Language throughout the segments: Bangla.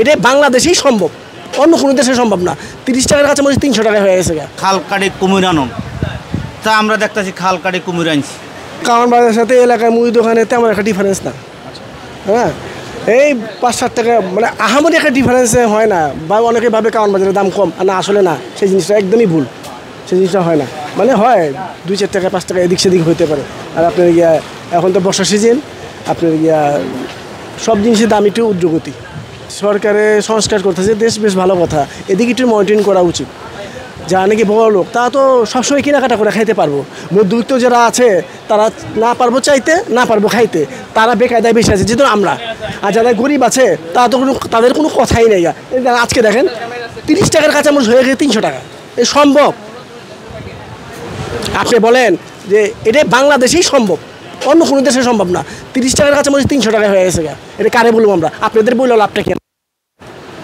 এটা বাংলাদেশেই সম্ভব, অন্য কোনো দেশে সম্ভব না। 30 টাকার কাঁচামরিচ 300 টাকা হয়ে গেছে। খাল কাটে কুমির আনুন, তা আমরা দেখতেছি খাল কাটে কুমির আনছি। কারণ বাজারের সাথে এলাকায় মুদি দোকানে তেমন একটা ডিফারেন্স না। হ্যাঁ, এই 5-7 টাকা মানে আহামরি একটা ডিফারেন্স হয় না। বা অনেকে ভাবে কারণ বাজারের দাম কম, আর না, আসলে না, সেই জিনিসটা একদমই ভুল। সেই জিনিসটা হয় না, মানে হয় 2-4 টাকা 5 টাকা এদিক সেদিক হতে পারে। আর আপনার গিয়া এখন তো বর্ষা সিজন, আপনার গিয়া সব জিনিসের দাম একটু ঊর্ধ্বগতি। সরকারে সংস্কার করতেছে, দেশ বেশ ভালো কথা, এদিকে একটু মনিটরিং করা উচিত। যারা নাকি বড় লোক তারা তো সবসময় কেনাকাটা করে খাইতে পারবো, মধ্যবিত্ত যারা আছে তারা না পারবো চাইতে, না পারবো খাইতে, তারা বেকায়দায় বেশি আছে যেহেতু আমরা। আর যারা গরিব আছে তারা তো তাদের কোনো কথাই নেই। আজকে দেখেন 30 টাকার কাঁচামরিচ হয়ে গেছে 300 টাকা, এ সম্ভব? আপনি বলেন যে এটা বাংলাদেশেই সম্ভব, অন্য কোনো দেশে সম্ভব না। 30 টাকার কাঁচামরিচ 300 টাকা হয়ে গেছে। এটা কারে বলবো আমরা? আপনাদের বললো লাভটা কেন?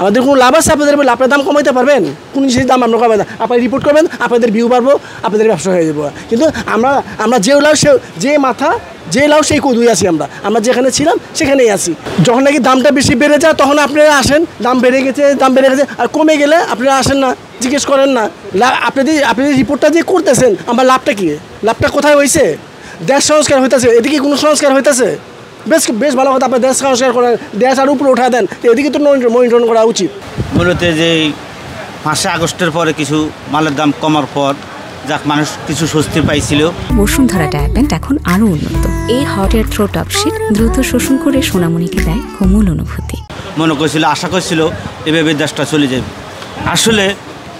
আমাদের কোনো লাভ আছে আপনাদের বলে? আপনার দাম কমাইতে পারবেন? কোন জিনিসের দাম আমরা কমাই না, আপনারা রিপোর্ট করবেন, আপনাদের ভিউ বাড়বো, আপনাদের ব্যবসা হয়ে যাবো। কিন্তু আমরা যে লাভ যে মাথা, যে লাভ সেই কদুই আছি। আমরা যেখানে ছিলাম সেখানেই আছি। যখন নাকি দামটা বেশি বেড়ে যায় তখন আপনারা আসেন, দাম বেড়ে গেছে, আর কমে গেলে আপনারা আসেন না, জিজ্ঞেস করেন না। আপনাদের রিপোর্টটা যে করতেছেন, আমার লাভটা কি? লাভটা কোথায় হয়েছে? দেশ সংস্কার হইতেছে, এদিকে কোনো সংস্কার হইতেছে? বেশ ভালো কথা, আপনার দেশ সংস্কার করেন, দেশ আর উপরে উঠা দেন, এদিকে তো মনিটরিং করা উচিত। মূলত যে 5 আগস্টের পরে কিছু মালের দাম কমার পর যাক মানুষ কিছু স্বস্তি পাইছিল। বসুন্ধরা ডায়াপেন্ট এখন আরো উন্নত। এই হট এয়ার থ্রো টপশিট দ্রুত শোষণ করে সোনামণিকে দেয় কোমল অনুভূতি। মনে করছিল, আশা করছিল এভাবে দেশটা চলে যাবে। আসলে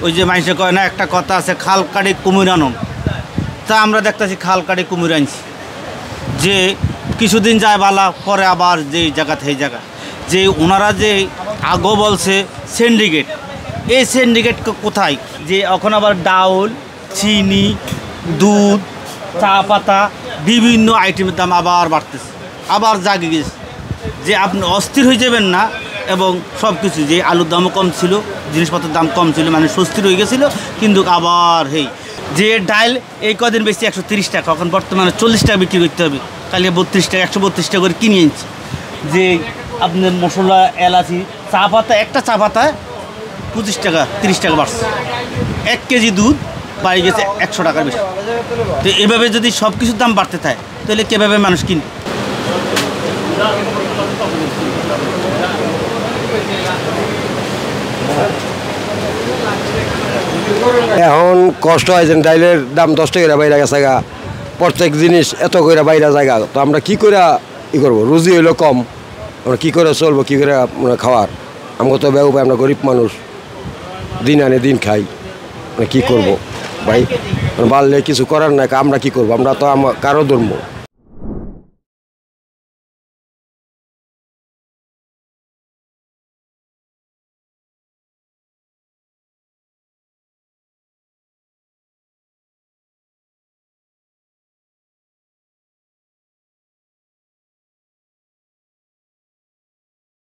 ওই যে মানুষে কয় না, একটা কথা আছে, খাল কাটে কুমির আনুন, তা আমরা দেখতেছি খাল কাটে কুমির আনছি। যে কিছুদিন যায় বালা, পরে আবার যেই জায়গা সেই জায়গা, যে ওনারা যে আগো বলছে সিন্ডিকেট, এই সিন্ডিকেট কোথায়? যে এখন আবার ডাউল, চিনি, দুধ, চা পাতা, বিভিন্ন আইটেমের দাম আবার বাড়তেছে, আবার জাগে গেছে। যে আপনি অস্থির হয়ে যাবেন না। এবং সব কিছু, যে আলুর দামও কম ছিল, জিনিসপত্রের দাম কম ছিল, মানে স্বস্তির হয়ে গেছিলো। কিন্তু আবার যে ডাইল এই কদিন বেশি 130 টাকা, এখন বর্তমানে 40 টাকা বিক্রি করতে হবে। কালকে 32 টাকা, 132 টাকা করে কিনে আনছি। যে আপনার মশলা, এলাচি, চা পাতা, একটা চা পাতায় 25 টাকা 30 টাকা বাড়ছে। 1 কেজি দুধ বাড়ি গেছে 100 টাকার বেশি। তো এভাবে যদি সব কিছুর দাম বাড়তে থাকে তাহলে কীভাবে মানুষ কিনবে? এখন কষ্ট হয় যে ডাইলের দাম 10 টাকা বাইরে গেছে গা, প্রত্যেক জিনিস এত করে বাইরে জায়গা। তো আমরা কী করে করবো? রুজি হইলো কম, আমরা কী করে চলবো, কী করে খাওয়ার? আমাকে তো ব্যবহার, আমরা গরিব মানুষ, দিন আনে দিন খাই, আমরা কী করবো ভাই? বাড়লে কিছু করার নাই, আমরা কী করবো? আমরা তো কারো ধর্ম